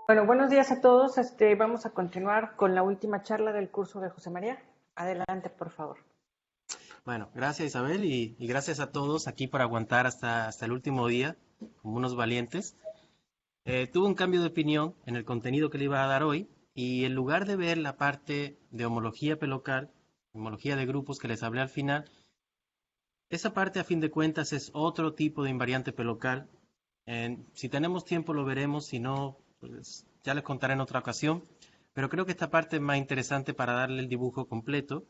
Bueno, buenos días a todos. Vamos a continuar con la última charla del curso de José María. Adelante, por favor. Bueno, gracias Isabel y gracias a todos aquí por aguantar hasta el último día, como unos valientes. Tuve un cambio de opinión en el contenido que le iba a dar hoy y en lugar de ver la parte de homología pelocal, homología de grupos que les hablé al final, esa parte a fin de cuentas es otro tipo de invariante pelocal. Si tenemos tiempo lo veremos, si no, pues ya les contaré en otra ocasión. Pero creo que esta parte es más interesante para darle el dibujo completo,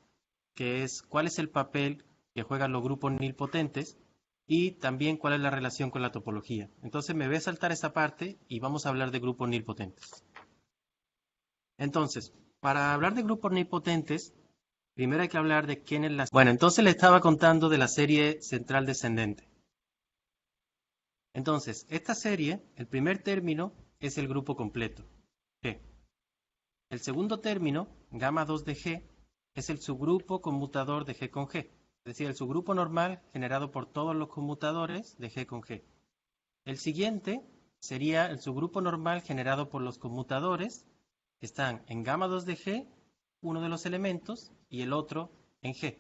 que es cuál es el papel que juegan los grupos nilpotentes y también cuál es la relación con la topología. Entonces me voy a saltar esa parte y vamos a hablar de grupos nilpotentes. Entonces, para hablar de grupos nilpotentes, primero hay que hablar de quién es la... Bueno, entonces le estaba contando de la serie central descendente. Entonces, esta serie, el primer término es el grupo completo, G. El segundo término, gamma 2 de G, es el subgrupo conmutador de G con G, es decir, el subgrupo normal generado por todos los conmutadores de G con G. El siguiente sería el subgrupo normal generado por los conmutadores que están en gamma 2 de G, uno de los elementos, y el otro en G.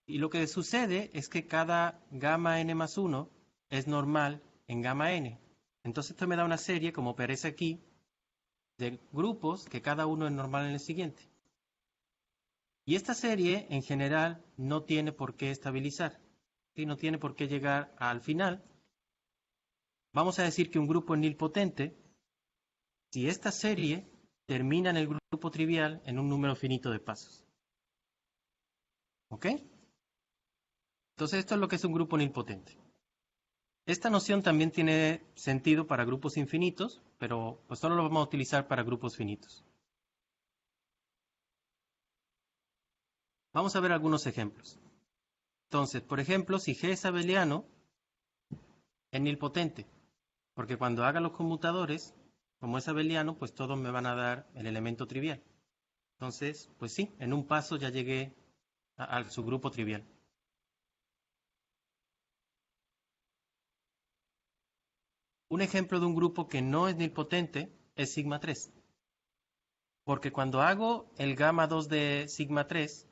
Y lo que sucede es que cada gamma n más 1 es normal en gamma n. Entonces esto me da una serie, como aparece aquí, de grupos que cada uno es normal en el siguiente. Y esta serie en general no tiene por qué estabilizar, ¿sí? No tiene por qué llegar al final. Vamos a decir que un grupo es nilpotente si esta serie termina en el grupo trivial en un número finito de pasos. ¿Ok? Entonces esto es lo que es un grupo nilpotente. Esta noción también tiene sentido para grupos infinitos, pero pues solo lo vamos a utilizar para grupos finitos. Vamos a ver algunos ejemplos. Entonces, por ejemplo, si G es abeliano, es nilpotente, porque cuando haga los conmutadores, como es abeliano, pues todos me van a dar el elemento trivial. Entonces, pues sí, en un paso ya llegué al subgrupo trivial. Un ejemplo de un grupo que no es nilpotente es sigma 3, porque cuando hago el gamma 2 de sigma 3,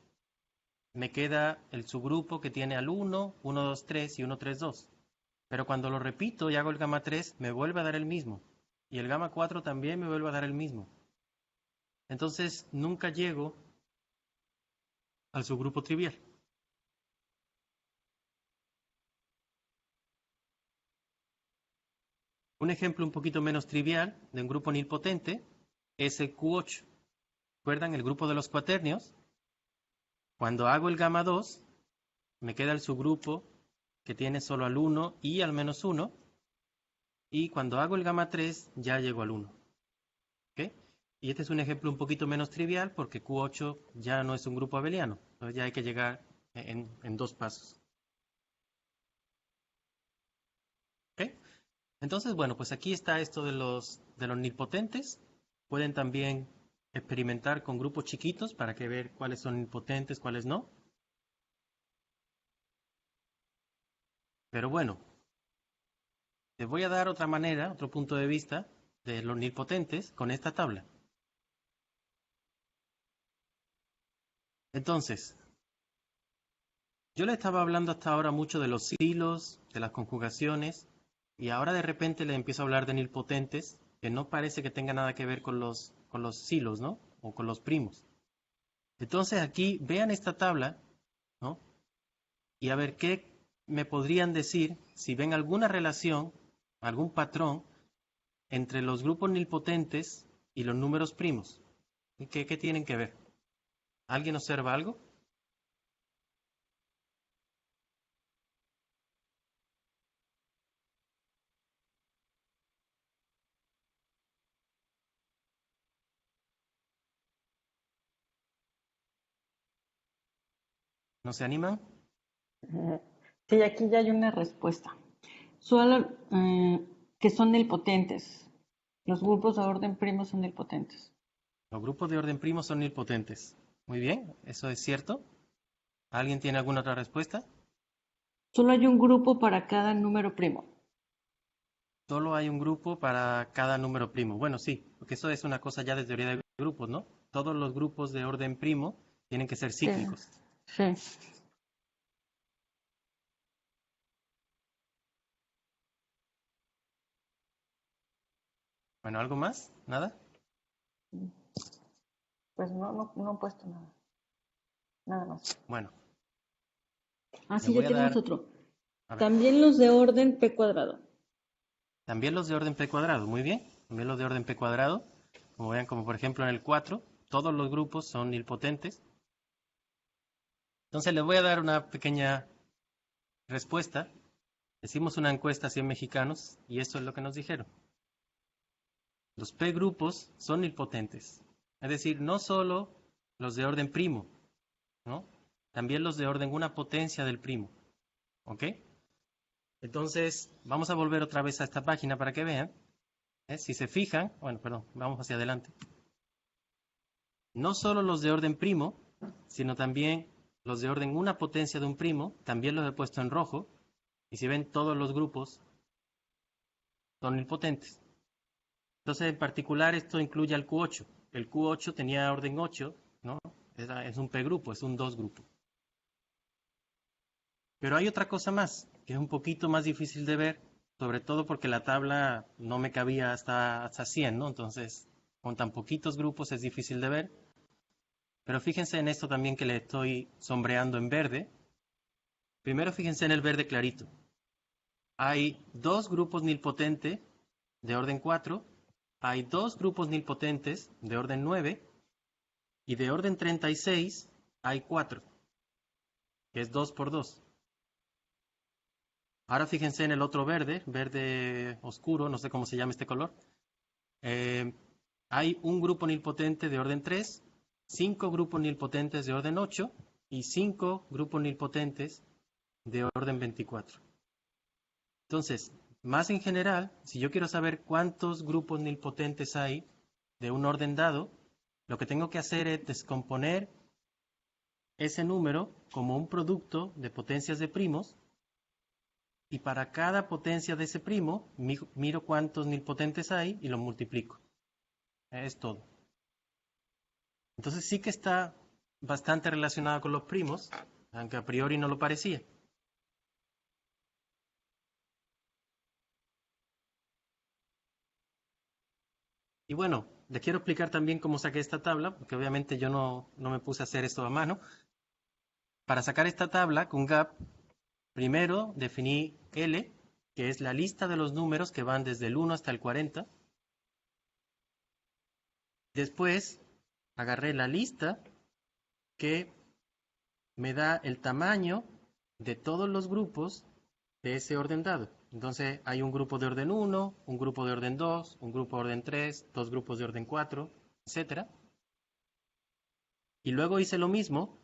me queda el subgrupo que tiene al 1, 1, 2, 3 y 1, 3, 2. Pero cuando lo repito y hago el gamma 3, me vuelve a dar el mismo. Y el gamma 4 también me vuelve a dar el mismo. Entonces, nunca llego al subgrupo trivial. Un ejemplo un poquito menos trivial de un grupo nilpotente es el Q8. ¿Recuerdan el grupo de los cuaternios? Cuando hago el gamma 2, me queda el subgrupo que tiene solo al 1 y al menos 1. Y cuando hago el gamma 3, ya llego al 1. ¿Okay? Y este es un ejemplo un poquito menos trivial porque Q8 ya no es un grupo abeliano. Entonces ya hay que llegar en dos pasos. ¿Okay? Entonces, bueno, pues aquí está esto de los nilpotentes. Pueden también experimentar con grupos chiquitos para que ver cuáles son nilpotentes, cuáles no. Pero bueno, les voy a dar otra manera, otro punto de vista de los nilpotentes con esta tabla. Entonces, yo le estaba hablando hasta ahora mucho de los hilos, de las conjugaciones, y ahora de repente le empiezo a hablar de nilpotentes, que no parece que tenga nada que ver con los silos, ¿no? O con los primos. Entonces aquí vean esta tabla, ¿no? Y a ver qué me podrían decir si ven alguna relación, algún patrón entre los grupos nilpotentes y los números primos. ¿Qué tienen que ver? ¿Alguien observa algo? ¿No se animan? Sí, aquí ya hay una respuesta. Solo que son nilpotentes. Los grupos de orden primo son nilpotentes. Los grupos de orden primo son nilpotentes. Muy bien, eso es cierto. ¿Alguien tiene alguna otra respuesta? Solo hay un grupo para cada número primo. solo hay un grupo para cada número primo. Bueno, sí, porque eso es una cosa ya de teoría de grupos, ¿no? Todos los grupos de orden primo tienen que ser cíclicos. Sí. Bueno, ¿algo más? ¿Nada? Pues no he puesto nada. Nada más. Bueno, Ah, le sí, ya voy a tenemos dar, otro. a ver, También los de orden p cuadrado. también los de orden p cuadrado, muy bien. También los de orden p cuadrado, como vean, como por ejemplo en el 4, todos los grupos son nilpotentes. Entonces les voy a dar una pequeña respuesta. Hicimos una encuesta a 100 mexicanos y esto es lo que nos dijeron. Los P grupos son nilpotentes. Es decir, no solo los de orden primo, ¿no? También los de orden una potencia del primo. ¿Ok? Entonces, vamos a volver otra vez a esta página para que vean. Si se fijan, bueno, perdón, vamos hacia adelante. No solo los de orden primo, sino también los de orden una potencia de un primo, también los he puesto en rojo. Y si ven, todos los grupos son nilpotentes. Entonces, en particular, esto incluye al Q8. El Q8 tenía orden 8, ¿no? Es un P grupo, es un 2 grupo. Pero hay otra cosa más, que es un poquito más difícil de ver, sobre todo porque la tabla no me cabía hasta 100, ¿no? Entonces, con tan poquitos grupos es difícil de ver. Pero fíjense en esto también que le estoy sombreando en verde. Primero fíjense en el verde clarito. Hay dos grupos nilpotentes de orden 4, hay dos grupos nilpotentes de orden 9, y de orden 36 hay 4, que es 2 por 2. Ahora fíjense en el otro verde, verde oscuro, no sé cómo se llama este color. Hay un grupo nilpotente de orden 3, 5 grupos nilpotentes de orden 8 y 5 grupos nilpotentes de orden 24. Entonces, más en general, si yo quiero saber cuántos grupos nilpotentes hay de un orden dado, lo que tengo que hacer es descomponer ese número como un producto de potencias de primos, y para cada potencia de ese primo miro cuántos nilpotentes hay y los multiplico. Es todo. Entonces sí que está bastante relacionado con los primos, aunque a priori no lo parecía. Y bueno, les quiero explicar también cómo saqué esta tabla, porque obviamente yo no me puse a hacer esto a mano. Para sacar esta tabla con gap, primero definí L, que es la lista de los números que van desde el 1 hasta el 40. Después agarré la lista que me da el tamaño de todos los grupos de ese orden dado. Entonces hay un grupo de orden 1, un grupo de orden 2, un grupo de orden 3, dos grupos de orden 4, etc. Y luego hice lo mismo,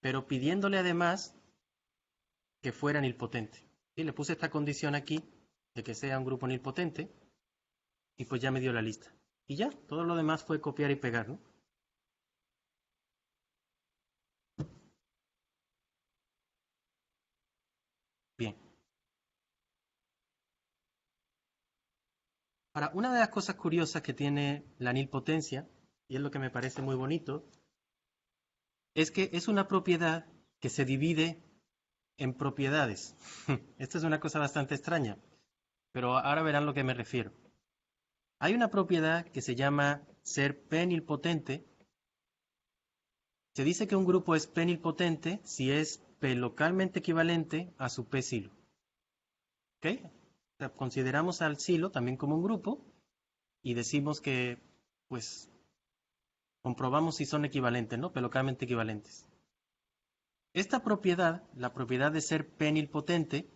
pero pidiéndole además que fuera nilpotente. Y le puse esta condición aquí de que sea un grupo nilpotente y pues ya me dio la lista. Y ya, todo lo demás fue copiar y pegar, ¿no? Bien. Ahora, una de las cosas curiosas que tiene la nilpotencia, y es lo que me parece muy bonito, es que es una propiedad que se divide en propiedades. Esta es una cosa bastante extraña, pero ahora verán lo que me refiero. Hay una propiedad que se llama ser p-nilpotente. Se dice que un grupo es p-nilpotente si es p localmente equivalente a su p-silo. ¿Ok? O sea, consideramos al silo también como un grupo y decimos que, pues, comprobamos si son equivalentes, ¿no? P localmente equivalentes. Esta propiedad, la propiedad de ser p-nilpotente,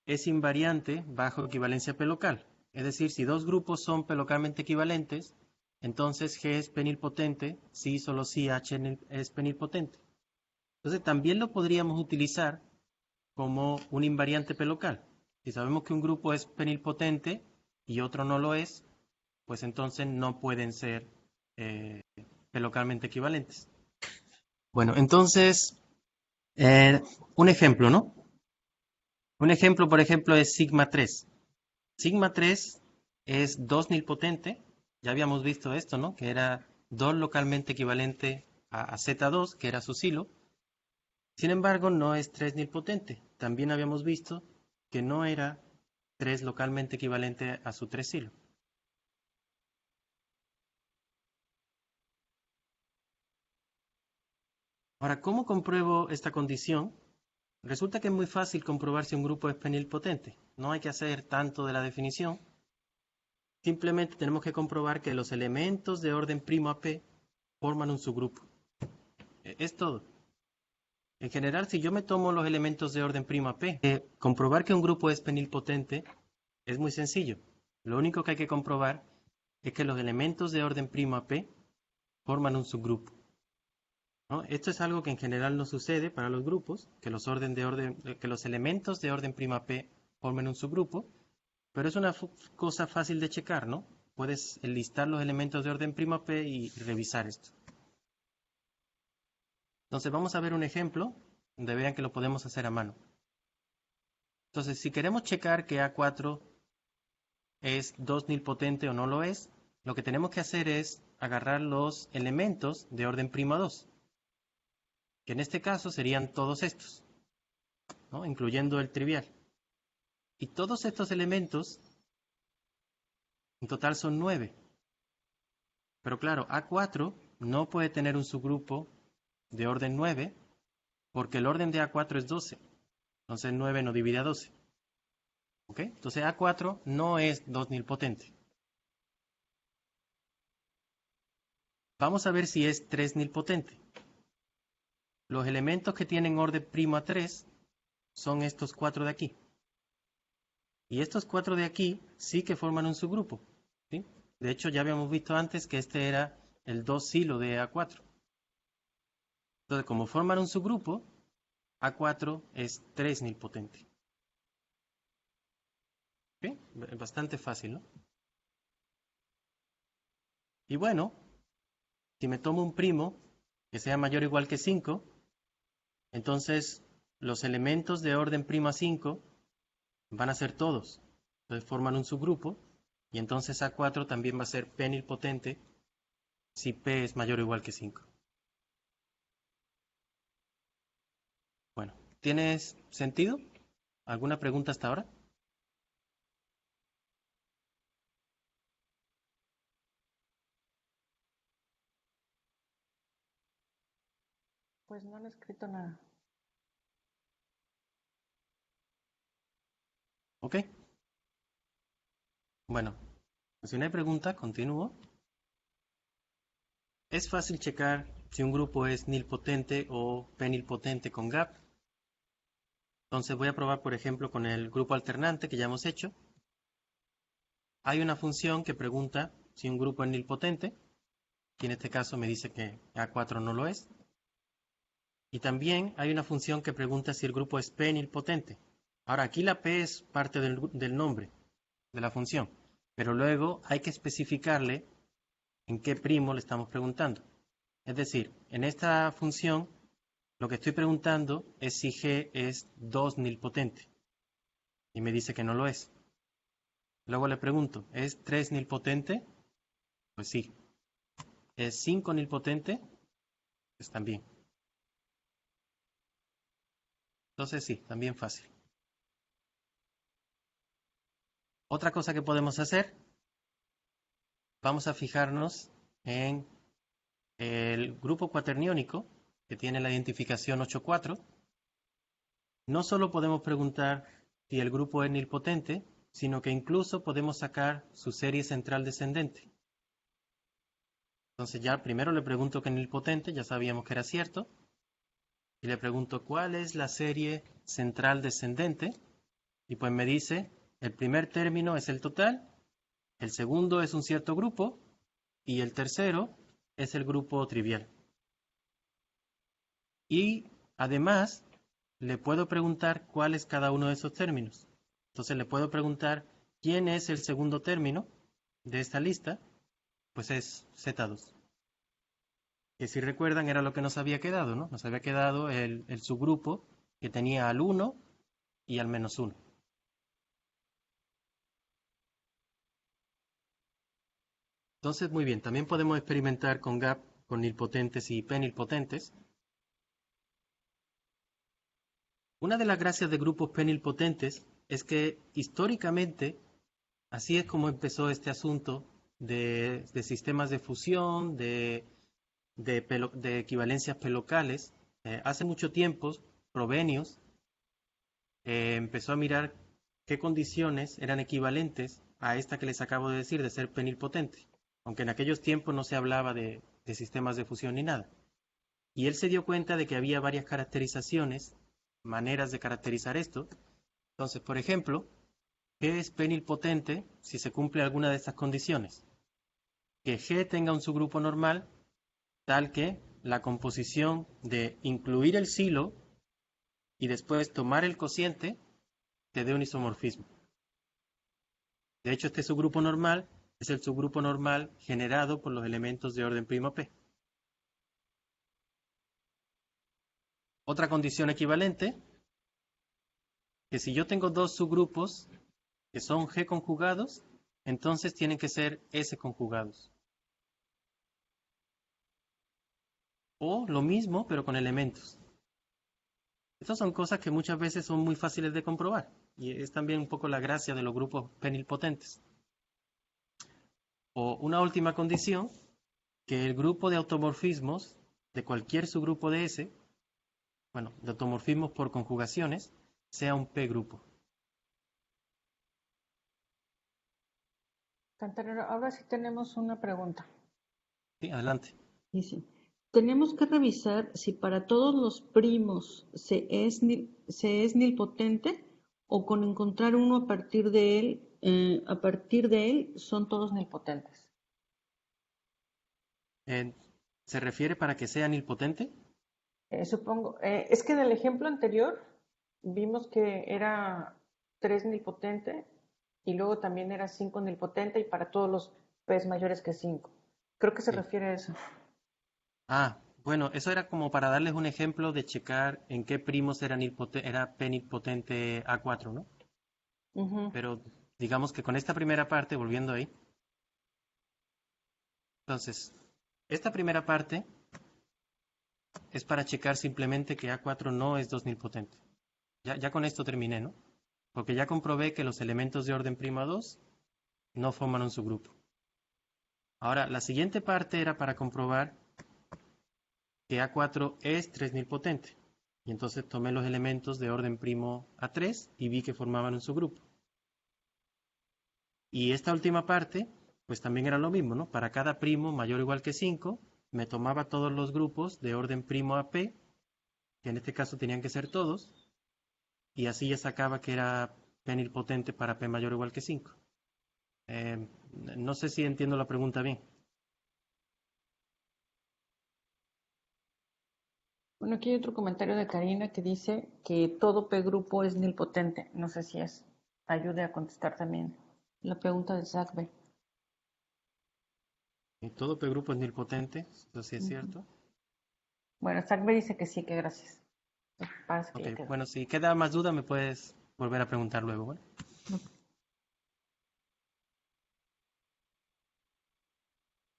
es invariante bajo equivalencia p local. Es decir, si dos grupos son p localmente equivalentes, entonces G es p-nilpotente si solo si H es p-nilpotente. Entonces también lo podríamos utilizar como un invariante p local. Si sabemos que un grupo es p-nilpotente y otro no lo es, pues entonces no pueden ser p localmente equivalentes. Bueno, entonces, un ejemplo, ¿no? Un ejemplo, por ejemplo, es sigma 3. Sigma 3 es 2 nilpotente. Ya habíamos visto esto, ¿no? Que era 2 localmente equivalente a Z2, que era su silo. Sin embargo, no es 3 nilpotente. También habíamos visto que no era 3 localmente equivalente a su 3 silo. Ahora, ¿cómo compruebo esta condición? Resulta que es muy fácil comprobar si un grupo es penilpotente. No hay que hacer tanto de la definición. Simplemente tenemos que comprobar que los elementos de orden primo a P forman un subgrupo. Es todo. En general, si yo me tomo los elementos de orden primo a P, comprobar que un grupo es penilpotente es muy sencillo. Lo único que hay que comprobar es que los elementos de orden primo a P forman un subgrupo, ¿no? Esto es algo que en general no sucede para los grupos, que los elementos de orden prima P formen un subgrupo, pero es una cosa fácil de checar, ¿no? Puedes enlistar los elementos de orden prima P y revisar esto. Entonces vamos a ver un ejemplo donde vean que lo podemos hacer a mano. Entonces, si queremos checar que A4 es 2 nilpotente o no lo es, lo que tenemos que hacer es agarrar los elementos de orden prima 2, que en este caso serían todos estos, ¿no? Incluyendo el trivial. Y todos estos elementos en total son 9. Pero claro, A4 no puede tener un subgrupo de orden 9 porque el orden de A4 es 12. Entonces 9 no divide a 12. ¿Ok? Entonces A4 no es 2 nilpotente. Vamos a ver si es 3 nilpotente. Los elementos que tienen orden primo a 3 son estos 4 de aquí. Y estos 4 de aquí sí que forman un subgrupo, ¿sí? De hecho, ya habíamos visto antes que este era el 2 silo de A4. Entonces, como forman un subgrupo, A4 es 3 nilpotente. ¿Okay? Bastante fácil, ¿no? Y bueno, si me tomo un primo que sea mayor o igual que 5, entonces los elementos de orden primo a 5 van a ser todos. Entonces forman un subgrupo y entonces A4 también va a ser P nilpotente si P es mayor o igual que 5. Bueno, ¿tienes sentido? ¿Alguna pregunta hasta ahora? Pues no han escrito nada. Ok. Bueno, si no hay pregunta, continúo. Es fácil checar si un grupo es nilpotente o penilpotente con gap. Entonces voy a probar, por ejemplo, con el grupo alternante que ya hemos hecho. Hay una función que pregunta si un grupo es nilpotente, y en este caso me dice que A4 no lo es. Y también hay una función que pregunta si el grupo es penilpotente. Ahora, aquí la P es parte del nombre de la función, pero luego hay que especificarle en qué primo le estamos preguntando. Es decir, en esta función lo que estoy preguntando es si G es 2 nilpotente. Y me dice que no lo es. Luego le pregunto, ¿es 3 nilpotente? Pues sí. ¿Es 5 nilpotente? Pues también. Entonces sí, también fácil. Otra cosa que podemos hacer, vamos a fijarnos en el grupo cuaterniónico que tiene la identificación 8,4. No solo podemos preguntar si el grupo es nilpotente, sino que incluso podemos sacar su serie central descendente. Entonces ya primero le pregunto que es nilpotente, ya sabíamos que era cierto. Y le pregunto cuál es la serie central descendente. Y pues me dice, el primer término es el total, el segundo es un cierto grupo y el tercero es el grupo trivial. Y además le puedo preguntar cuál es cada uno de esos términos. Entonces le puedo preguntar quién es el segundo término de esta lista, pues es Z2. Que si recuerdan era lo que nos había quedado, ¿no? Nos había quedado el subgrupo que tenía al 1 y al menos 1. Entonces, muy bien, también podemos experimentar con gap, con nilpotentes y p-nilpotentes. Una de las gracias de grupos p-nilpotentes es que históricamente, así es como empezó este asunto de sistemas de fusión, de equivalencias p-locales. Hace mucho tiempo, Frobenius empezó a mirar qué condiciones eran equivalentes a esta que les acabo de decir de ser p-nilpotente, aunque en aquellos tiempos no se hablaba de sistemas de fusión ni nada. Y él se dio cuenta de que había varias caracterizaciones, maneras de caracterizar esto. Entonces, por ejemplo, ¿qué es p-nilpotente si se cumple alguna de estas condiciones? Que G tenga un subgrupo normal tal que la composición de incluir el silo y después tomar el cociente te dé un isomorfismo. De hecho, este subgrupo normal es el subgrupo normal generado por los elementos de orden primo P. Otra condición equivalente, que si yo tengo dos subgrupos que son G conjugados, entonces tienen que ser S conjugados. O lo mismo, pero con elementos. Estas son cosas que muchas veces son muy fáciles de comprobar. Y es también un poco la gracia de los grupos p-nilpotentes. O una última condición, que el grupo de automorfismos de cualquier subgrupo de S, bueno, de automorfismos por conjugaciones, sea un P-grupo. Cantarero, ahora sí tenemos una pregunta. Sí, adelante. Dice, tenemos que revisar si para todos los primos se es nilpotente o con encontrar uno a partir de él son todos nilpotentes. ¿Se refiere para que sea nilpotente? Supongo, es que en el ejemplo anterior vimos que era 3 nilpotente y luego también era 5 nilpotente y para todos los P's mayores que 5. Creo que se Sí. refiere a eso. Ah, bueno, eso era como para darles un ejemplo de checar en qué primos era p-nilpotente A4, ¿no? Pero digamos que con esta primera parte, volviendo ahí, entonces, esta primera parte es para checar simplemente que A4 no es 2 nilpotente. Ya con esto terminé, ¿no? Porque ya comprobé que los elementos de orden prima 2 no forman un subgrupo. Ahora, la siguiente parte era para comprobar que A4 es 3 nilpotente. Y entonces tomé los elementos de orden primo A3 y vi que formaban un subgrupo. Y esta última parte, pues también era lo mismo, ¿no? Para cada primo mayor o igual que 5, me tomaba todos los grupos de orden primo AP, que en este caso tenían que ser todos, y así ya sacaba que era p-nilpotente para P mayor o igual que 5. No sé si entiendo la pregunta bien. Bueno, aquí hay otro comentario de Karina que dice que todo P grupo es nilpotente. No sé si es ayude a contestar también la pregunta de Zach B. Y todo P-grupo es nilpotente, eso sí es cierto. Bueno, Zach B dice que sí, que gracias. Parece que Ok, ya quedó. bueno, si queda más duda me puedes volver a preguntar luego, ¿vale?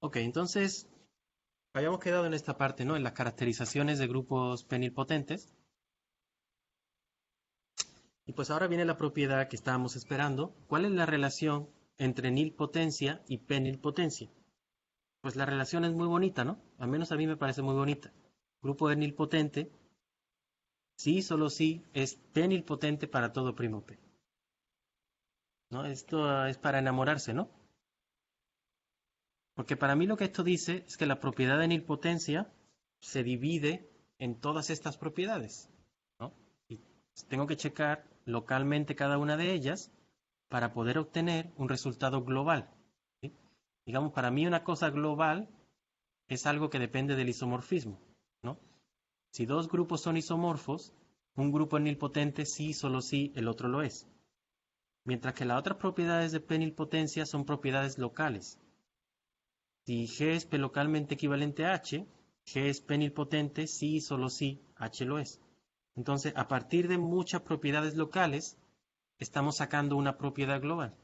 Ok, entonces habíamos quedado en esta parte, ¿no? En las caracterizaciones de grupos p-nilpotentes. Y pues ahora viene la propiedad que estábamos esperando. ¿Cuál es la relación entre nilpotencia y p-nilpotencia? Pues la relación es muy bonita, ¿no? Al menos a mí me parece muy bonita. Grupo de nilpotente, sí, solo sí, es p-nilpotente para todo primo p. ¿No? Esto es para enamorarse, ¿no? Porque para mí lo que esto dice es que la propiedad de nilpotencia se divide en todas estas propiedades, ¿no? Y tengo que checar localmente cada una de ellas para poder obtener un resultado global, ¿sí? Digamos, para mí una cosa global es algo que depende del isomorfismo, ¿no? Si dos grupos son isomorfos, un grupo es nilpotente sí, solo sí, el otro lo es. Mientras que las otras propiedades de p-nilpotencia son propiedades locales. Si G es P localmente equivalente a H, G es p-nilpotente sí, solo sí, H lo es. Entonces, a partir de muchas propiedades locales, estamos sacando una propiedad global,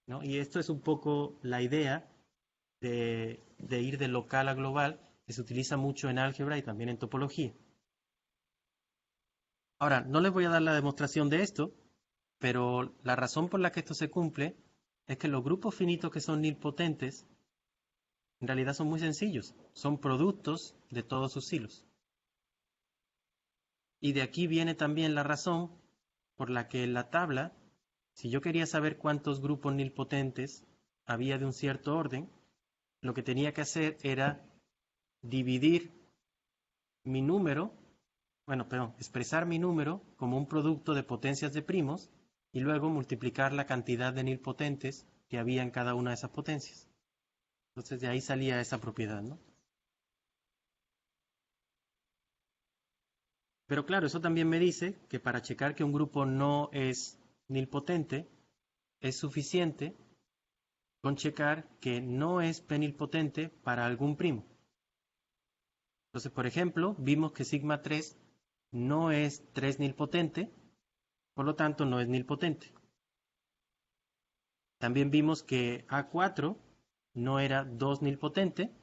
¿no? Y esto es un poco la idea de ir de local a global, que se utiliza mucho en álgebra y también en topología. Ahora, no les voy a dar la demostración de esto, pero la razón por la que esto se cumple es que los grupos finitos que son nilpotentes en realidad son muy sencillos, son productos de todos sus hilos. Y de aquí viene también la razón por la que en la tabla, si yo quería saber cuántos grupos nilpotentes había de un cierto orden, lo que tenía que hacer era dividir mi número, expresar mi número como un producto de potencias de primos y luego multiplicar la cantidad de nilpotentes que había en cada una de esas potencias. Entonces de ahí salía esa propiedad, ¿no? Pero claro, eso también me dice que para checar que un grupo no es nilpotente, es suficiente con checar que no es penilpotente para algún primo. Entonces, por ejemplo, vimos que sigma 3 no es 3 nilpotente, por lo tanto no es nilpotente. También vimos que A4 no era 2 nilpotente,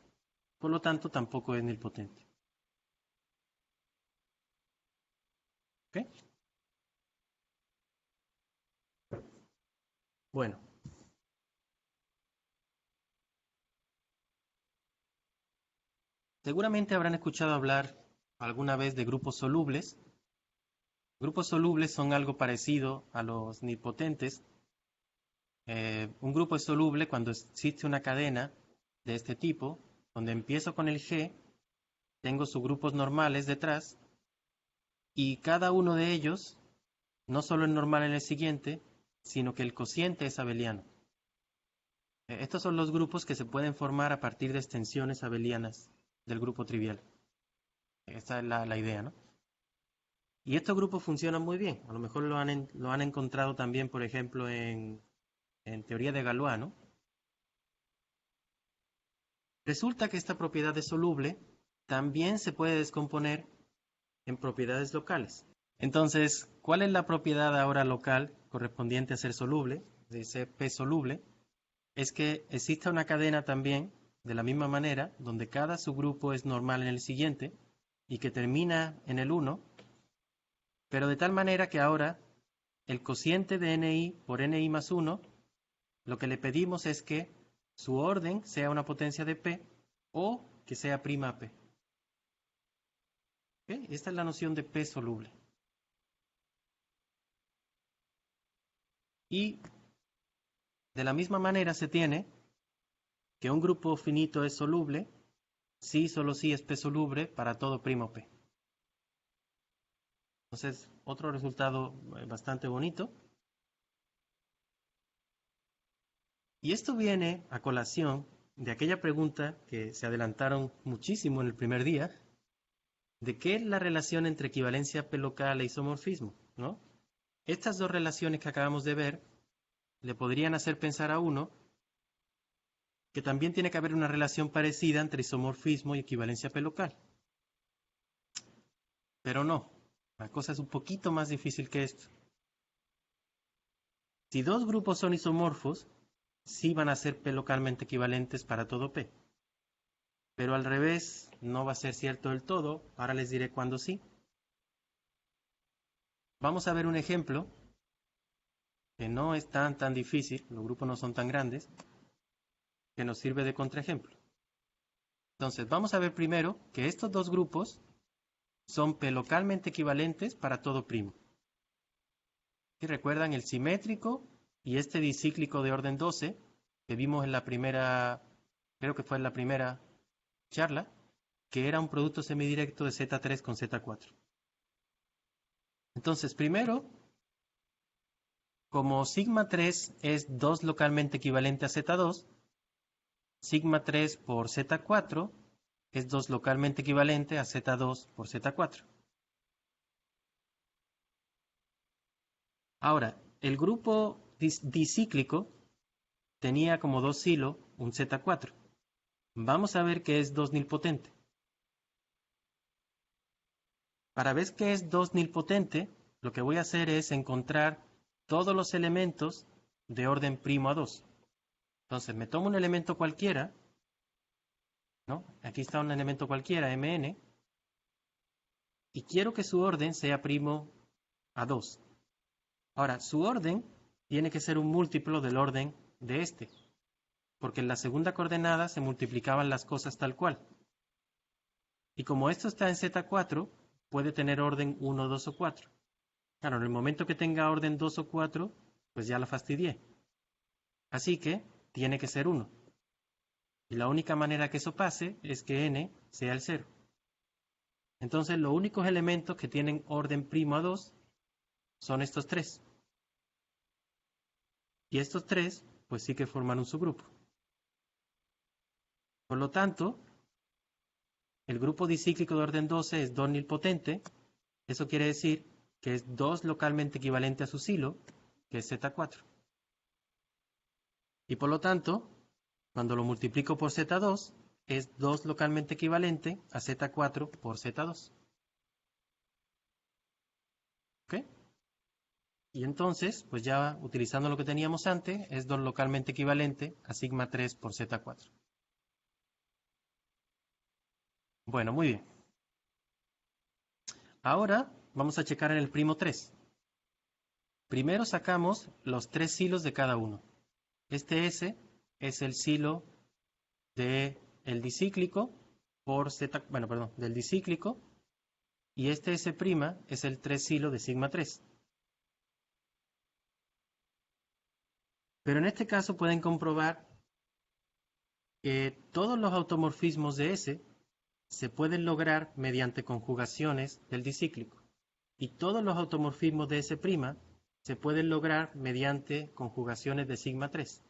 por lo tanto tampoco es nilpotente. ¿Ok? Bueno. Seguramente habrán escuchado hablar alguna vez de grupos solubles. Grupos solubles son algo parecido a los nilpotentes. Un grupo es soluble cuando existe una cadena de este tipo, donde empiezo con el G, tengo subgrupos normales detrás, y cada uno de ellos no solo es normal en el siguiente, sino que el cociente es abeliano. Estos son los grupos que se pueden formar a partir de extensiones abelianas del grupo trivial. Esta es la idea, ¿no? Y estos grupos funcionan muy bien. A lo mejor lo han encontrado también, por ejemplo, en teoría de Galois, ¿no? Resulta que esta propiedad de soluble también se puede descomponer en propiedades locales. Entonces, ¿cuál es la propiedad ahora local correspondiente a ser soluble? Dice P soluble. Es que existe una cadena también, de la misma manera, donde cada subgrupo es normal en el siguiente y que termina en el 1, pero de tal manera que ahora el cociente de NI por NI más 1, lo que le pedimos es que su orden sea una potencia de P o que sea prima P. ¿Okay? Esta es la noción de P soluble. Y de la misma manera se tiene que un grupo finito es soluble si solo si es P soluble para todo primo P. Entonces, otro resultado bastante bonito. Y esto viene a colación de aquella pregunta que se adelantaron muchísimo en el primer día, de qué es la relación entre equivalencia P local e isomorfismo, ¿no? Estas dos relaciones que acabamos de ver le podrían hacer pensar a uno que también tiene que haber una relación parecida entre isomorfismo y equivalencia P local. Pero no, la cosa es un poquito más difícil que esto. Si dos grupos son isomorfos, sí van a ser P localmente equivalentes para todo P. Pero al revés, no va a ser cierto del todo. Ahora les diré cuándo sí. Vamos a ver un ejemplo que no es tan difícil, los grupos no son tan grandes, que nos sirve de contraejemplo. Entonces, vamos a ver primero que estos dos grupos son P localmente equivalentes para todo primo. Si recuerdan el simétrico y este dicíclico de orden 12, que vimos en la primera, creo que fue en la primera charla, que era un producto semidirecto de Z3 con Z4. Entonces, primero, como sigma 3 es 2 localmente equivalente a Z2, sigma 3 por Z4 es 2 localmente equivalente a Z2 por Z4. Ahora, el grupo dicíclico tenía como 2 hilo un Z4. Vamos a ver que es 2 nilpotente. Para ver qué es 2 nilpotente, lo que voy a hacer es encontrar todos los elementos de orden primo a 2. Entonces me tomo un elemento cualquiera, ¿no? Aquí está un elemento cualquiera, mn, y quiero que su orden sea primo a 2. Ahora, su orden tiene que ser un múltiplo del orden de este, porque en la segunda coordenada se multiplicaban las cosas tal cual. Y como esto está en Z4, puede tener orden 1, 2 o 4. Claro, en el momento que tenga orden 2 o 4, pues ya la fastidié. Así que tiene que ser 1. Y la única manera que eso pase es que n sea el 0. Entonces, los únicos elementos que tienen orden primo a 2 son estos 3. Y estos 3, pues sí que forman un subgrupo. Por lo tanto, el grupo dicíclico de orden 12 es 2 nilpotente. Eso quiere decir que es 2 localmente equivalente a su silo, que es Z4. Y por lo tanto, cuando lo multiplico por Z2, es 2 localmente equivalente a Z4 por Z2. ¿Ok? Y entonces, pues ya utilizando lo que teníamos antes, es 2 localmente equivalente a sigma 3 por Z4. Bueno, muy bien. Ahora vamos a checar en el primo 3. Primero sacamos los 3 silos de cada uno. Este S es el silo del dicíclico por Z, bueno, perdón, del dicíclico, y este S' es el 3 silo de sigma 3. Pero en este caso pueden comprobar que todos los automorfismos de S se pueden lograr mediante conjugaciones del dicíclico. Y todos los automorfismos de S' se pueden lograr mediante conjugaciones de sigma 3.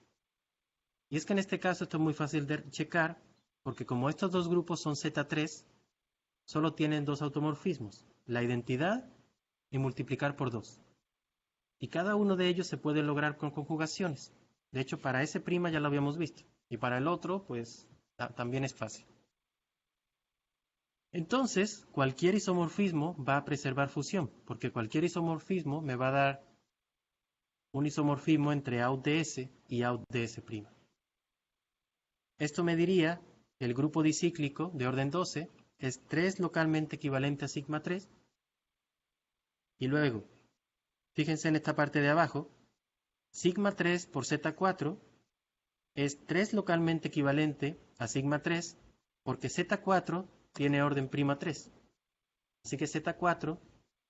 Y es que en este caso esto es muy fácil de checar, porque como estos dos grupos son Z3, solo tienen dos automorfismos, la identidad y multiplicar por 2. Y cada uno de ellos se puede lograr con conjugaciones. De hecho, para S' ya lo habíamos visto. Y para el otro, pues, también es fácil. Entonces, cualquier isomorfismo va a preservar fusión, porque cualquier isomorfismo me va a dar un isomorfismo entre out de S y out de S'. Esto me diría que el grupo dicíclico de orden 12 es 3 localmente equivalente a sigma 3. Y luego, fíjense en esta parte de abajo, sigma 3 por Z4 es 3 localmente equivalente a sigma 3 porque Z4 tiene orden prima 3. Así que Z4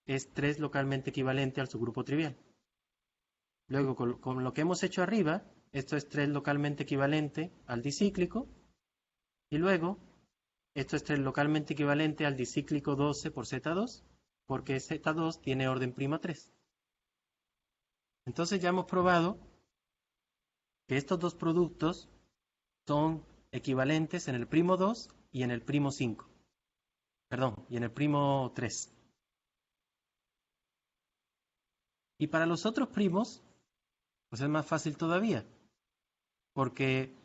es 3 localmente equivalente al subgrupo trivial. Luego, con lo que hemos hecho arriba, esto es 3 localmente equivalente al dicíclico. Y luego, esto es 3 localmente equivalente al dicíclico 12 por Z2, porque Z2 tiene orden prima 3. Entonces ya hemos probado que estos dos productos son equivalentes en el primo 2 y en el primo 5. Perdón, y en el primo 3. Y para los otros primos, pues es más fácil todavía, porque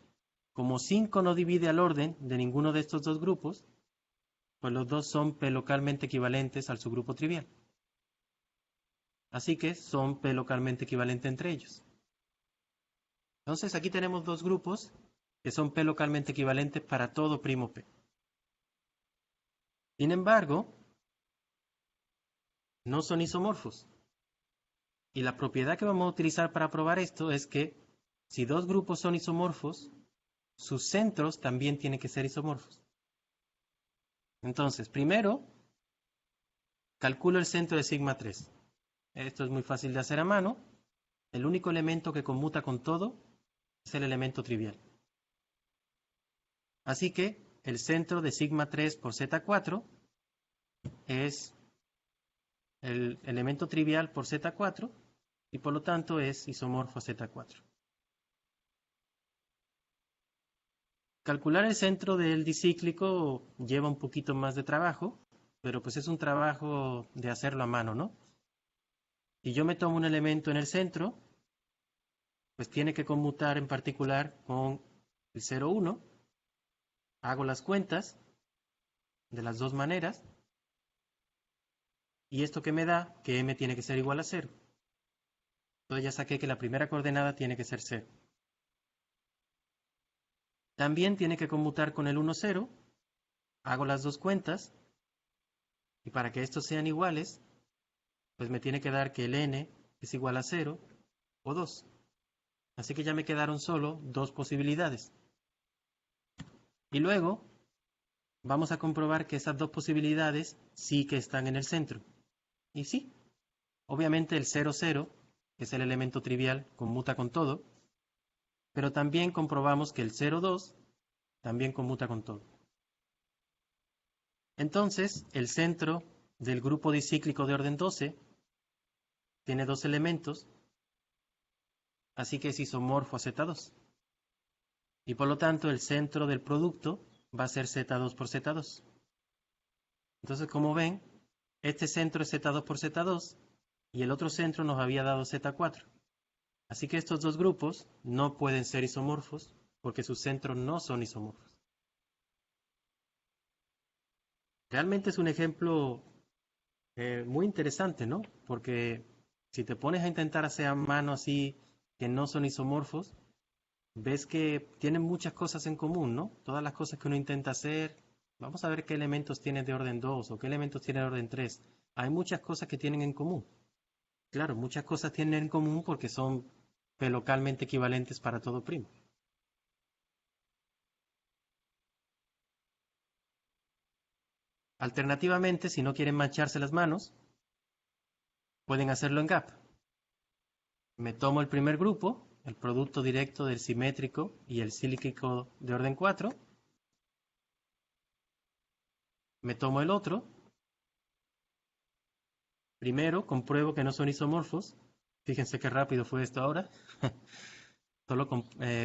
como 5 no divide al orden de ninguno de estos dos grupos, pues los dos son P localmente equivalentes al subgrupo trivial. Así que son P localmente equivalentes entre ellos. Entonces aquí tenemos dos grupos que son P localmente equivalentes para todo primo P. Sin embargo, no son isomorfos. Y la propiedad que vamos a utilizar para probar esto es que si dos grupos son isomorfos, sus centros también tienen que ser isomorfos. Entonces, primero, calculo el centro de sigma 3. Esto es muy fácil de hacer a mano. El único elemento que conmuta con todo es el elemento trivial. Así que el centro de sigma 3 por Z4 es el elemento trivial por Z4 y por lo tanto es isomorfo a Z4. Calcular el centro del dicíclico lleva un poquito más de trabajo, pero pues es un trabajo de hacerlo a mano, ¿no? Si yo me tomo un elemento en el centro, pues tiene que conmutar en particular con el 0, 1. Hago las cuentas de las dos maneras Y esto que me da que m tiene que ser igual a 0. Entonces ya saqué que la primera coordenada tiene que ser 0. También tiene que conmutar con el 1, 0. Hago las dos cuentas. Y para que estos sean iguales, pues me tiene que dar que el n es igual a 0 o 2. Así que ya me quedaron solo dos posibilidades. Y luego vamos a comprobar que esas dos posibilidades sí que están en el centro. Y sí, obviamente el 0, 0, que es el elemento trivial, conmuta con todo. Pero también comprobamos que el 0, 2 también conmuta con todo. Entonces, el centro del grupo dicíclico de orden 12 tiene dos elementos, así que es isomorfo a Z2. Y por lo tanto, el centro del producto va a ser Z2 por Z2. Entonces, como ven, este centro es Z2 por Z2 y el otro centro nos había dado Z4. Así que estos dos grupos no pueden ser isomorfos porque sus centros no son isomorfos. Realmente es un ejemplo muy interesante, ¿no? Porque si te pones a intentar hacer a mano así que no son isomorfos, ves que tienen muchas cosas en común, ¿no? Todas las cosas que uno intenta hacer, vamos a ver qué elementos tiene de orden 2 o qué elementos tiene de orden 3. Hay muchas cosas que tienen en común. Claro, muchas cosas tienen en común porque son localmente equivalentes para todo primo. Alternativamente, si no quieren mancharse las manos, pueden hacerlo en GAP. Me tomo el primer grupo, el producto directo del simétrico y el sílico de orden 4. Me tomo el otro. Primero compruebo que no son isomorfos. Fíjense qué rápido fue esto ahora. Solo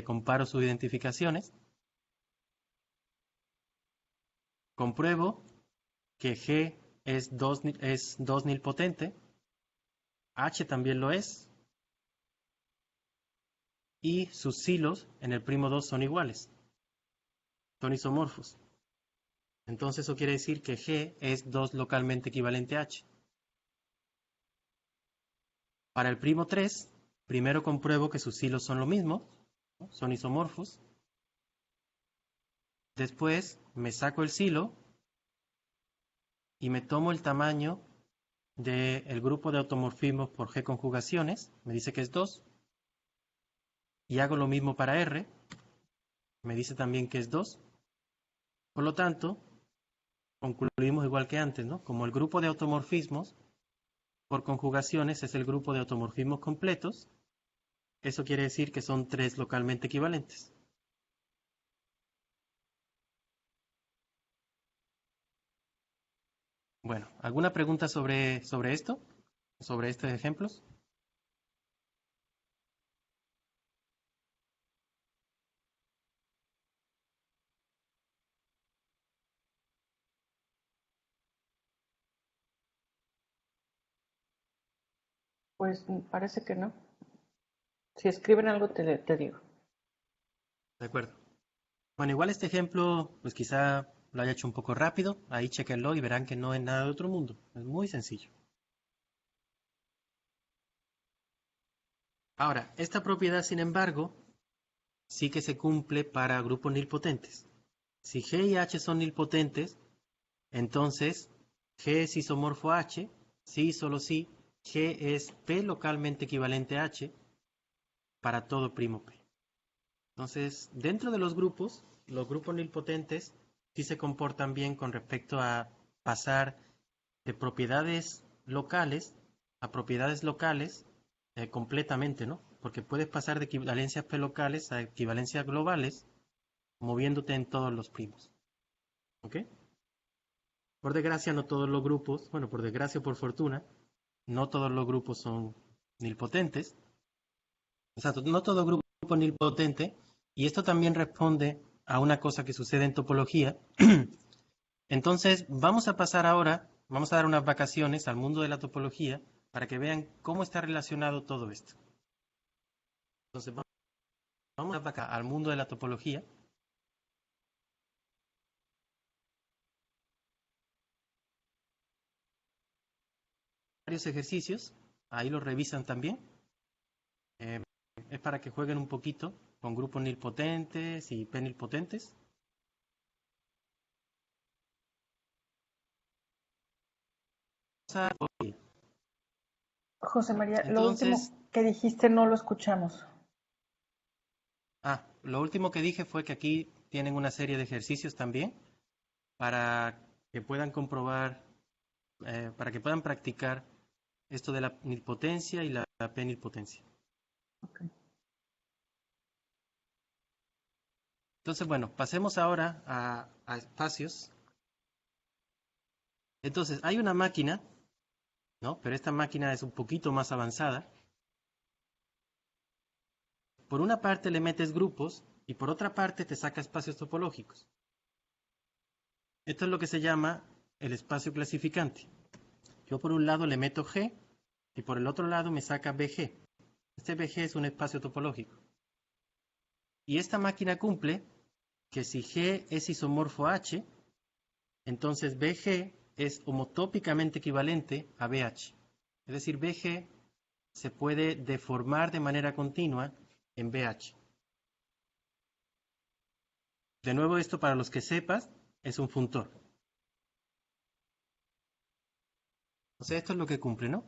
comparo sus identificaciones. Compruebo que G es 2 nilpotente. H también lo es. Y sus silos en el primo 2 son iguales. Son isomorfos. Entonces eso quiere decir que G es 2 localmente equivalente a H. Para el primo 3, primero compruebo que sus silos son lo mismo, ¿no? Son isomorfos. Después me saco el silo y me tomo el tamaño del grupo de automorfismos por G conjugaciones, me dice que es 2. Y hago lo mismo para R, me dice también que es 2. Por lo tanto, concluimos igual que antes, ¿no? Como el grupo de automorfismos por conjugaciones es el grupo de automorfismos completos, eso quiere decir que son 3 localmente equivalentes. Bueno, ¿alguna pregunta sobre esto? ¿Sobre estos ejemplos? Pues parece que no. Si escriben algo te digo. De acuerdo. Bueno, igual este ejemplo, pues quizá lo haya hecho un poco rápido. Ahí chequenlo y verán que no es nada de otro mundo. Es muy sencillo. Ahora, esta propiedad, sin embargo, sí que se cumple para grupos nilpotentes. Si G y H son nilpotentes, entonces G es isomorfo a H, sí, solo sí, G es P localmente equivalente a H para todo primo P. Entonces, dentro de los grupos nilpotentes sí se comportan bien con respecto a pasar de propiedades locales a propiedades locales completamente, ¿no? Porque puedes pasar de equivalencias P locales a equivalencias globales moviéndote en todos los primos. ¿Ok? Por desgracia, no todos los grupos, bueno, por desgracia o por fortuna, no todos los grupos son nilpotentes. Exacto, no todo grupo es nilpotente. Y esto también responde a una cosa que sucede en topología. Entonces, vamos a pasar ahora, vamos a dar unas vacaciones al mundo de la topología para que vean cómo está relacionado todo esto. Entonces, vamos al mundo de la topología. varios ejercicios, ahí los revisan también. Es para que jueguen un poquito con grupos nilpotentes y p-nilpotentes. José María, lo Entonces, último que dijiste no lo escuchamos. lo último que dije fue que aquí tienen una serie de ejercicios también para que puedan comprobar, para que puedan practicar esto de la nilpotencia y la p-nilpotencia. Okay. Entonces, bueno, pasemos ahora a espacios. Entonces, hay una máquina, ¿no? Pero esta máquina es un poquito más avanzada. Por una parte le metes grupos y por otra parte te saca espacios topológicos. Esto es lo que se llama el espacio clasificante. Yo por un lado le meto G y por el otro lado me saca BG. Este BG es un espacio topológico. Y esta máquina cumple que si G es isomorfo a H, entonces BG es homotópicamente equivalente a BH. Es decir, BG se puede deformar de manera continua en BH. De nuevo, esto para los que sepas es un funtor. O sea, esto es lo que cumple, ¿no?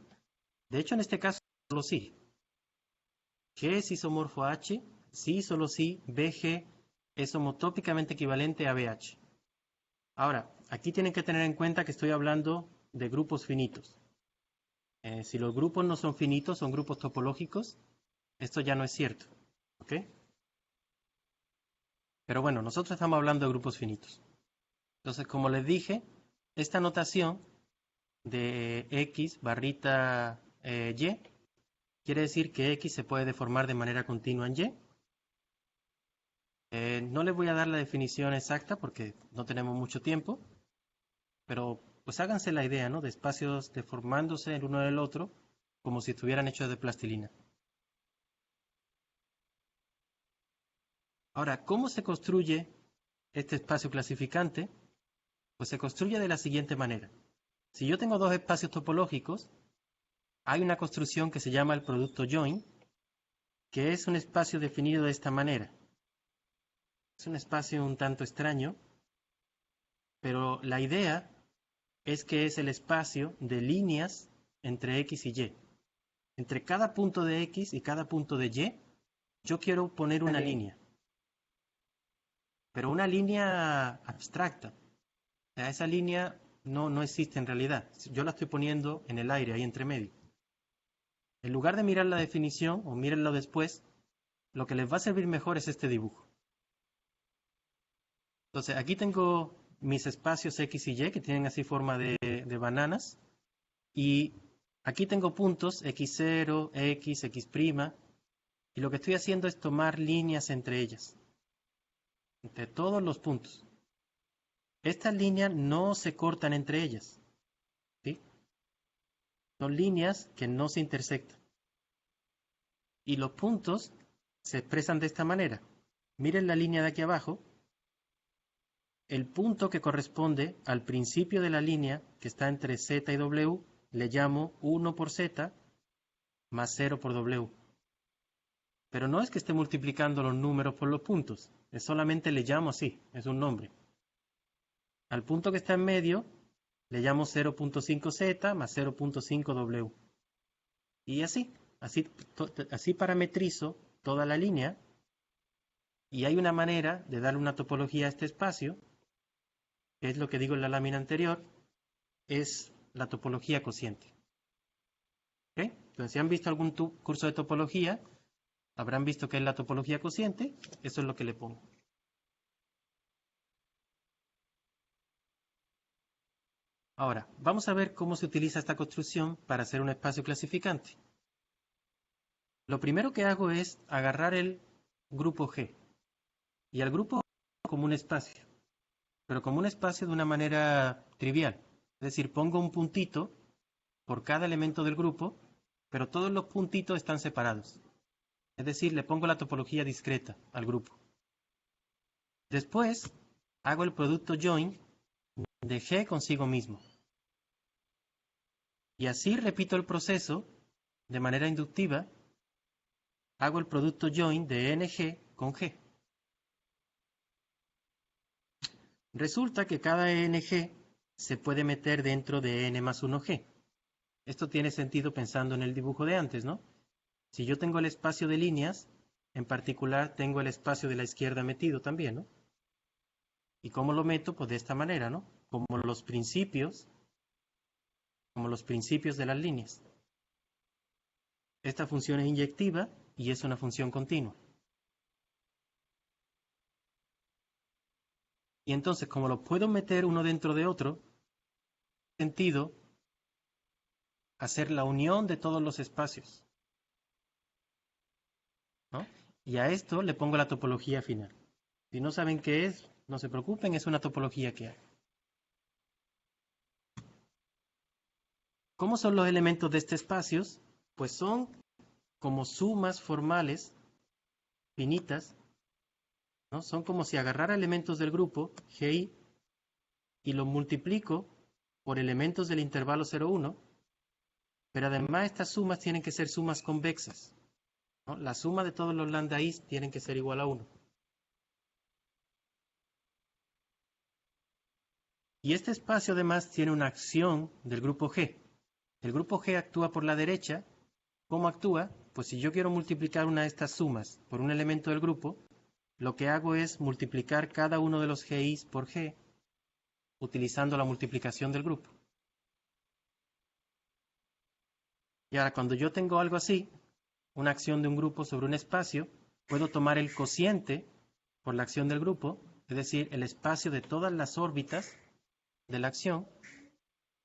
De hecho, en este caso, solo sí. G es isomorfo a H, sí, solo sí, BG es homotópicamente equivalente a BH. Ahora, aquí tienen que tener en cuenta que estoy hablando de grupos finitos. Si los grupos no son finitos, son grupos topológicos, esto ya no es cierto. ¿Ok? Pero bueno, nosotros estamos hablando de grupos finitos. Entonces, como les dije, esta notación de X barrita Y quiere decir que X se puede deformar de manera continua en Y. No les voy a dar la definición exacta porque no tenemos mucho tiempo, pero pues háganse la idea, ¿no? De espacios deformándose el uno del otro como si estuvieran hechos de plastilina. Ahora, ¿cómo se construye este espacio clasificante? Pues se construye de la siguiente manera. Si yo tengo dos espacios topológicos, hay una construcción que se llama el producto join, que es un espacio definido de esta manera. Es un espacio un tanto extraño, pero la idea es que es el espacio de líneas entre X y Y. Entre cada punto de X y cada punto de Y, yo quiero poner una línea. Pero una línea abstracta. O sea, esa línea no existe en realidad. Yo la estoy poniendo en el aire, ahí entre medio. En lugar de mirar la definición o mírenlo después, lo que les va a servir mejor es este dibujo. Entonces, aquí tengo mis espacios X y Y que tienen así forma de bananas. Y aquí tengo puntos X0, X, X'. Y lo que estoy haciendo es tomar líneas entre ellas. Entre todos los puntos. Estas líneas no se cortan entre ellas. ¿Sí? Son líneas que no se intersectan. Y los puntos se expresan de esta manera. Miren la línea de aquí abajo. El punto que corresponde al principio de la línea, que está entre Z y W, le llamo 1 por Z más 0 por W. Pero no es que esté multiplicando los números por los puntos, es solamente le llamo así, es un nombre. Al punto que está en medio, le llamo 0.5Z más 0.5W. Y así parametrizo toda la línea. Y hay una manera de darle una topología a este espacio, que es lo que digo en la lámina anterior, es la topología cociente. ¿Okay? Entonces, si han visto algún curso de topología, habrán visto que es la topología cociente, eso es lo que le pongo. Ahora, vamos a ver cómo se utiliza esta construcción para hacer un espacio clasificante. Lo primero que hago es agarrar el grupo G y al grupo como un espacio, pero como un espacio de una manera trivial. Es decir, pongo un puntito por cada elemento del grupo, pero todos los puntitos están separados. Es decir, le pongo la topología discreta al grupo. Después, hago el producto join de G consigo mismo. Y así repito el proceso de manera inductiva. Hago el producto join de NG con G. Resulta que cada NG se puede meter dentro de N más 1G. Esto tiene sentido pensando en el dibujo de antes, ¿no? Si yo tengo el espacio de líneas, en particular tengo el espacio de la izquierda metido también, ¿no? ¿Y cómo lo meto? Pues de esta manera, ¿no? Como los principios de las líneas. Esta función es inyectiva y es una función continua. Y entonces, como los puedo meter uno dentro de otro, tiene sentido hacer la unión de todos los espacios, ¿no? Y a esto le pongo la topología final. Si no saben qué es, no se preocupen, es una topología que hay. ¿Cómo son los elementos de este espacio? Pues son como sumas formales finitas, ¿no? Son como si agarrara elementos del grupo GI y los multiplico por elementos del intervalo 0,1, pero además estas sumas tienen que ser sumas convexas, ¿no? La suma de todos los lambda i tienen que ser igual a 1. Y este espacio además tiene una acción del grupo G. El grupo G actúa por la derecha. ¿Cómo actúa? Pues si yo quiero multiplicar una de estas sumas por un elemento del grupo, lo que hago es multiplicar cada uno de los GIs por G, utilizando la multiplicación del grupo. Y ahora, cuando yo tengo algo así, una acción de un grupo sobre un espacio, puedo tomar el cociente por la acción del grupo, es decir, el espacio de todas las órbitas de la acción,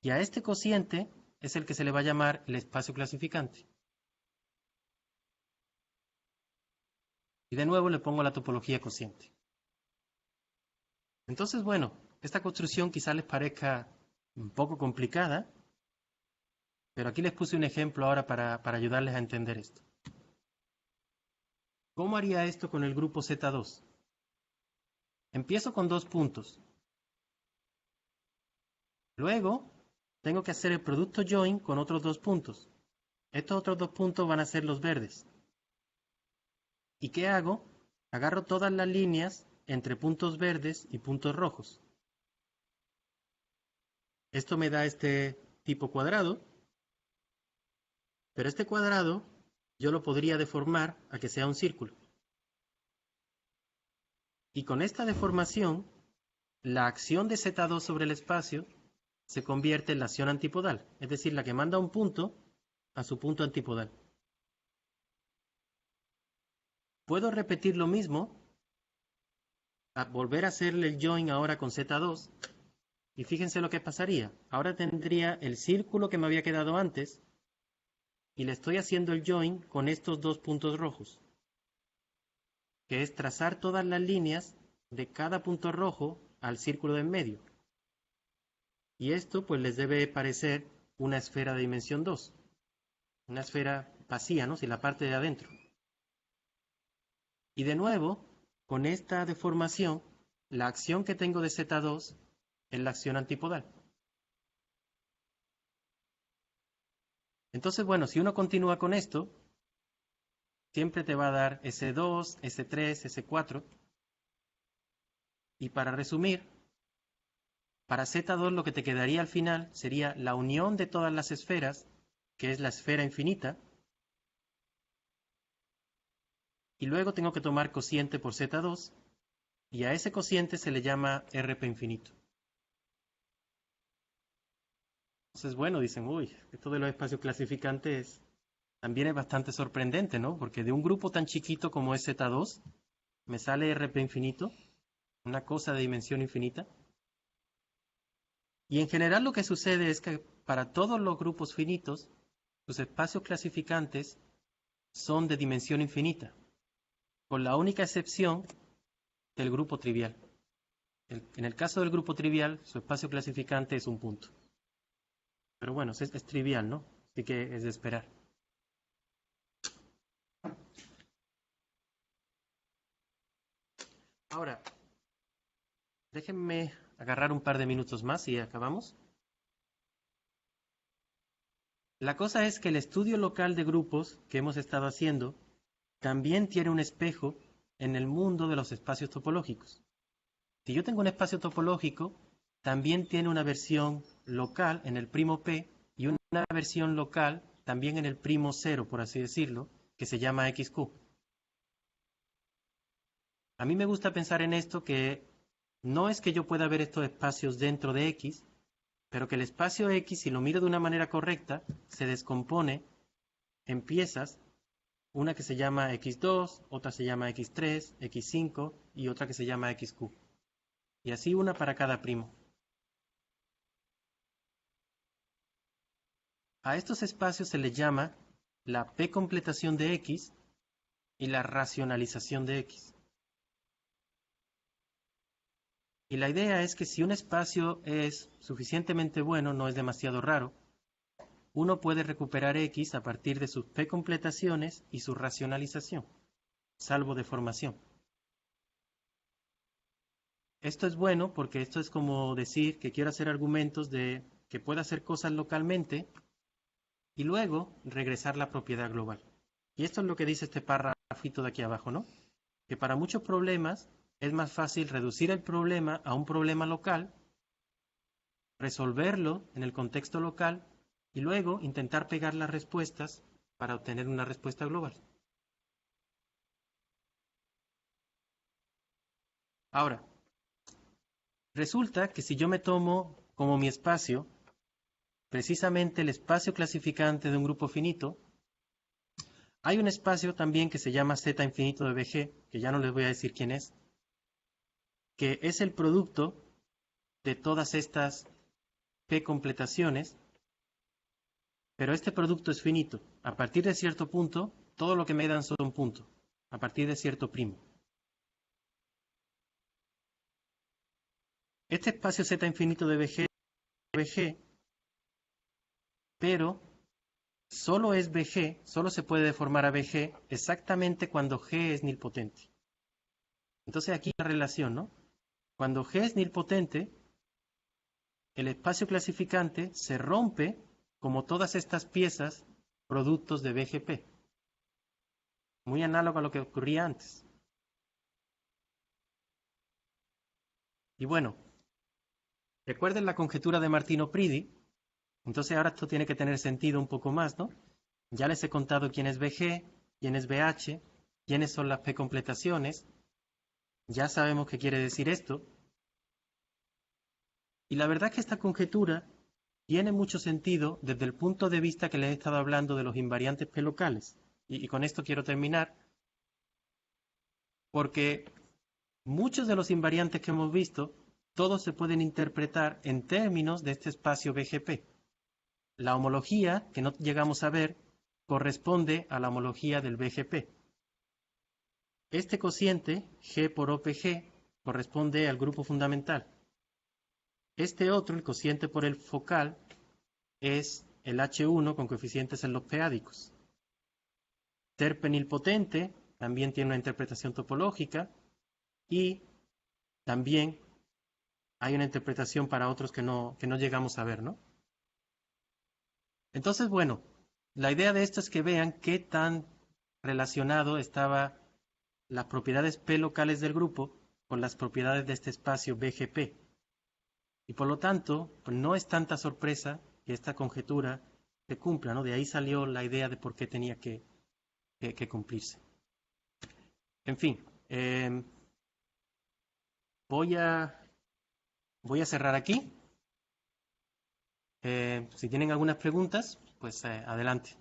y a este cociente es el que se le va a llamar el espacio clasificante. Y de nuevo le pongo la topología cociente. Entonces, bueno, esta construcción quizá les parezca un poco complicada, pero aquí les puse un ejemplo ahora para ayudarles a entender esto. ¿Cómo haría esto con el grupo Z2? Empiezo con 2 puntos. Luego, tengo que hacer el producto join con otros 2 puntos. Estos otros 2 puntos van a ser los verdes. ¿Y qué hago? Agarro todas las líneas entre puntos verdes y puntos rojos. Esto me da este tipo cuadrado, pero este cuadrado yo lo podría deformar a que sea un círculo. Y con esta deformación, la acción de Z2 sobre el espacio se convierte en la acción antipodal, es decir, la que manda un punto a su punto antipodal. Puedo repetir lo mismo, a volver a hacerle el join ahora con Z2, y fíjense lo que pasaría. Ahora tendría el círculo que me había quedado antes, y le estoy haciendo el join con estos 2 puntos rojos, que es trazar todas las líneas de cada punto rojo al círculo de en medio. Y esto pues les debe parecer una esfera de dimensión 2. Una esfera vacía, ¿no? Si la parte de adentro. Y de nuevo, con esta deformación, la acción que tengo de Z2 es la acción antipodal. Entonces, bueno, si uno continúa con esto, siempre te va a dar S2, S3, S4. Y para resumir, para Z2 lo que te quedaría al final sería la unión de todas las esferas, que es la esfera infinita, y luego tengo que tomar cociente por Z2, y a ese cociente se le llama RP infinito. Entonces, bueno, dicen, uy, esto de los espacios clasificantes también es bastante sorprendente, ¿no? Porque de un grupo tan chiquito como es Z2, me sale RP infinito, una cosa de dimensión infinita. Y en general lo que sucede es que para todos los grupos finitos, los espacios clasificantes son de dimensión infinita, con la única excepción del grupo trivial. En el caso del grupo trivial, su espacio clasificante es un punto. Pero bueno, es trivial, ¿no? Así que es de esperar. Ahora, déjenme agarrar un par de minutos más y acabamos. La cosa es que el estudio local de grupos que hemos estado haciendo también tiene un espejo en el mundo de los espacios topológicos. Si yo tengo un espacio topológico, también tiene una versión local en el primo P y una versión local también en el primo cero, por así decirlo, que se llama XQ. A mí me gusta pensar en esto que no es que yo pueda ver estos espacios dentro de X, pero que el espacio X, si lo miro de una manera correcta, se descompone en piezas, una que se llama X2, otra se llama X3, X5 y otra que se llama XQ. Y así una para cada primo. A estos espacios se les llama la P-completación de X y la racionalización de X. Y la idea es que si un espacio es suficientemente bueno, no es demasiado raro, uno puede recuperar X a partir de sus P-completaciones y su racionalización, salvo deformación. Esto es bueno porque esto es como decir que quiero hacer argumentos de que pueda hacer cosas localmente y luego regresar la propiedad global. Y esto es lo que dice este párrafito de aquí abajo, ¿no? Que para muchos problemas es más fácil reducir el problema a un problema local, resolverlo en el contexto local y luego intentar pegar las respuestas para obtener una respuesta global. Ahora, resulta que si yo me tomo como mi espacio precisamente el espacio clasificante de un grupo finito, hay un espacio también que se llama Z infinito de BG, que ya no les voy a decir quién es, que es el producto de todas estas P completaciones, pero este producto es finito. A partir de cierto punto, todo lo que me dan son puntos, a partir de cierto primo. Este espacio Z infinito de BG, pero solo es BG, solo se puede deformar a BG exactamente cuando G es nilpotente. Entonces aquí la relación, ¿no? Cuando G es nilpotente, el espacio clasificante se rompe como todas estas piezas productos de BGP. Muy análogo a lo que ocurría antes. Y bueno, recuerden la conjetura de Martino-Pridi. Entonces ahora esto tiene que tener sentido un poco más, ¿no? Ya les he contado quién es BG, quién es BH, quiénes son las P completaciones. Ya sabemos qué quiere decir esto. Y la verdad es que esta conjetura tiene mucho sentido desde el punto de vista que les he estado hablando de los invariantes P locales. Y con esto quiero terminar, porque muchos de los invariantes que hemos visto, todos se pueden interpretar en términos de este espacio BGP. La homología, que no llegamos a ver, corresponde a la homología del BGP. Este cociente, G por OPG, corresponde al grupo fundamental. Este otro, el cociente por el focal, es el H1 con coeficientes en los p-ádicos. Ser penilpotente también tiene una interpretación topológica y también hay una interpretación para otros que no llegamos a ver, ¿no? Entonces, bueno, la idea de esto es que vean qué tan relacionado estaba las propiedades P locales del grupo con las propiedades de este espacio BGP. Y por lo tanto, pues no es tanta sorpresa que esta conjetura se cumpla, ¿no? De ahí salió la idea de por qué tenía que cumplirse. En fin, voy a cerrar aquí. Si tienen algunas preguntas, pues adelante.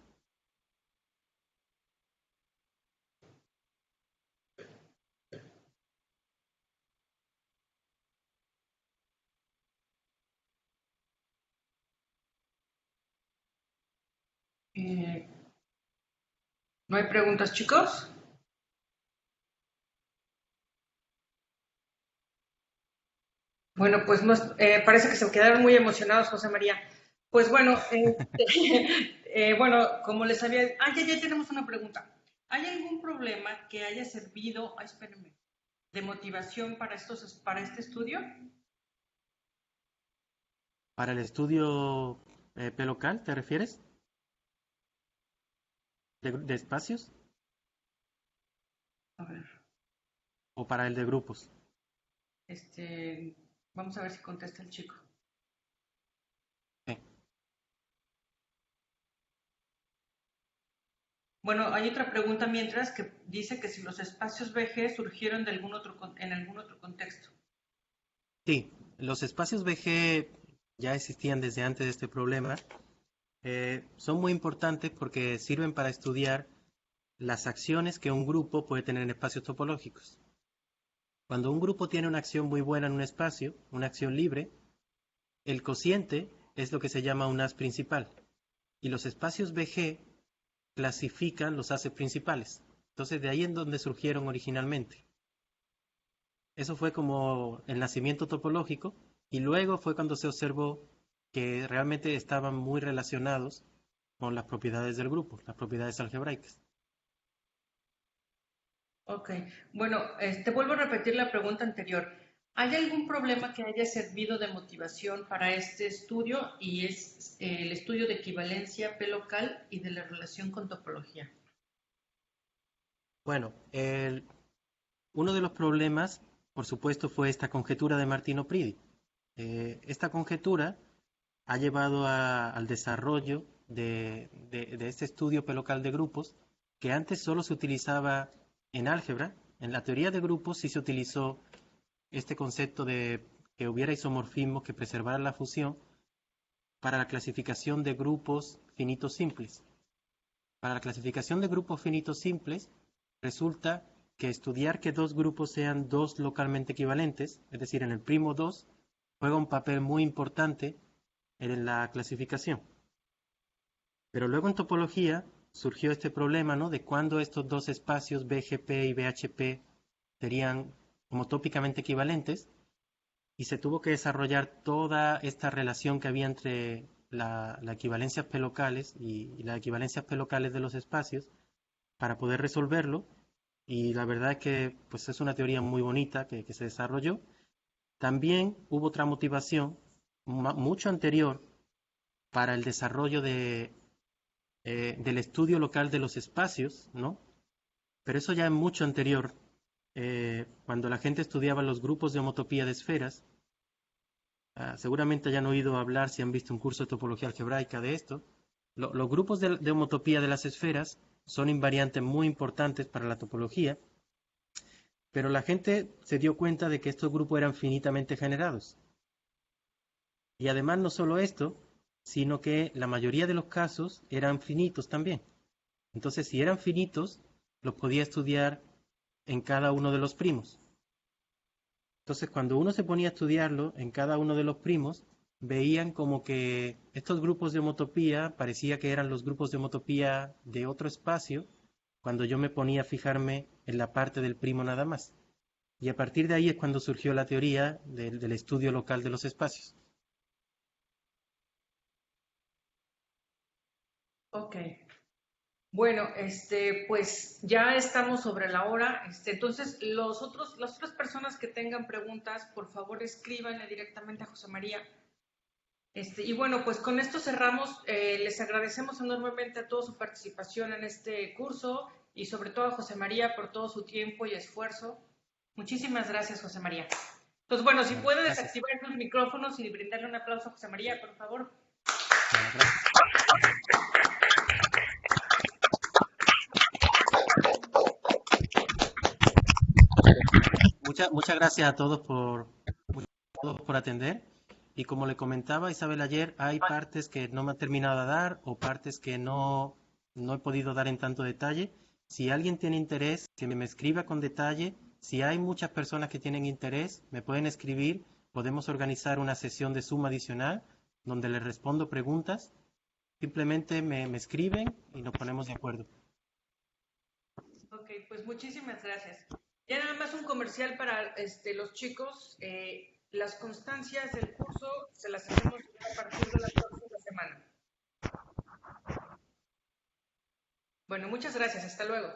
¿No hay preguntas, chicos? Bueno, pues parece que se quedaron muy emocionados, José María. Pues bueno, bueno, como les había... ya tenemos una pregunta. ¿Hay algún problema que haya servido, espérenme, de motivación para este estudio? ¿Para el estudio P local te refieres? ¿De espacios A ver, o para el de grupos? vamos a ver si contesta el chico. Sí. Bueno, hay otra pregunta mientras que dice que si los espacios VG surgieron en algún otro contexto. Sí, los espacios VG ya existían desde antes de este problema. Son muy importantes porque sirven para estudiar las acciones que un grupo puede tener en espacios topológicos. Cuando un grupo tiene una acción muy buena en un espacio, una acción libre, el cociente es lo que se llama un as principal. Y los espacios VG clasifican los ases principales. Entonces de ahí es donde surgieron originalmente. Eso fue como el nacimiento topológico y luego fue cuando se observó que realmente estaban muy relacionados con las propiedades del grupo, las propiedades algebraicas. Ok, bueno, vuelvo a repetir la pregunta anterior. ¿Hay algún problema que haya servido de motivación para este estudio y es el estudio de equivalencia P local y de la relación con topología? Bueno, uno de los problemas, por supuesto, fue esta conjetura de Martino-Pridi. Esta conjetura ha llevado al desarrollo de este estudio P local de grupos, que antes solo se utilizaba en álgebra. En la teoría de grupos sí se utilizó este concepto de que hubiera isomorfismos que preservaran la fusión para la clasificación de grupos finitos simples. Para la clasificación de grupos finitos simples, resulta que estudiar que dos grupos sean dos localmente equivalentes, es decir, en el primo 2, juega un papel muy importante en la clasificación. Pero luego en topología surgió este problema, ¿no?, de cuándo estos dos espacios BGP y BHP serían homotópicamente equivalentes, y se tuvo que desarrollar toda esta relación que había entre las equivalencias P locales y las equivalencias P locales de los espacios para poder resolverlo. Y la verdad es que pues, es una teoría muy bonita que se desarrolló. También hubo otra motivación mucho anterior para el desarrollo del estudio local de los espacios, ¿no? Pero eso ya es mucho anterior, cuando la gente estudiaba los grupos de homotopía de esferas. Seguramente hayan oído hablar, si han visto un curso de topología algebraica de esto. Los grupos de homotopía de las esferas son invariantes muy importantes para la topología, pero la gente se dio cuenta de que estos grupos eran finitamente generados. Y además no solo esto, sino que la mayoría de los casos eran finitos también. Entonces, si eran finitos, los podía estudiar en cada uno de los primos. Entonces, cuando uno se ponía a estudiarlo en cada uno de los primos, veían como que estos grupos de homotopía parecía que eran los grupos de homotopía de otro espacio, cuando yo me ponía a fijarme en la parte del primo nada más. Y a partir de ahí es cuando surgió la teoría del estudio local de los espacios. Ok. Bueno, pues ya estamos sobre la hora. Entonces, las otras personas que tengan preguntas, por favor, escríbanle directamente a José María. Y bueno, pues con esto cerramos. Les agradecemos enormemente a toda su participación en este curso y sobre todo a José María por todo su tiempo y esfuerzo. Muchísimas gracias, José María. Entonces, bueno, si puede desactivar sus micrófonos y brindarle un aplauso a José María, por favor. Muchas gracias a todos por atender. Y como le comentaba Isabel ayer, hay partes que no me han terminado de dar o partes que no he podido dar en tanto detalle. Si alguien tiene interés, que me escriba con detalle. Si hay muchas personas que tienen interés, me pueden escribir. Podemos organizar una sesión de Zoom adicional donde les respondo preguntas. Simplemente me escriben y nos ponemos de acuerdo. Ok, pues muchísimas gracias. Ya nada más un comercial para los chicos. Las constancias del curso se las hacemos a partir de la próxima semana. Bueno, muchas gracias. Hasta luego.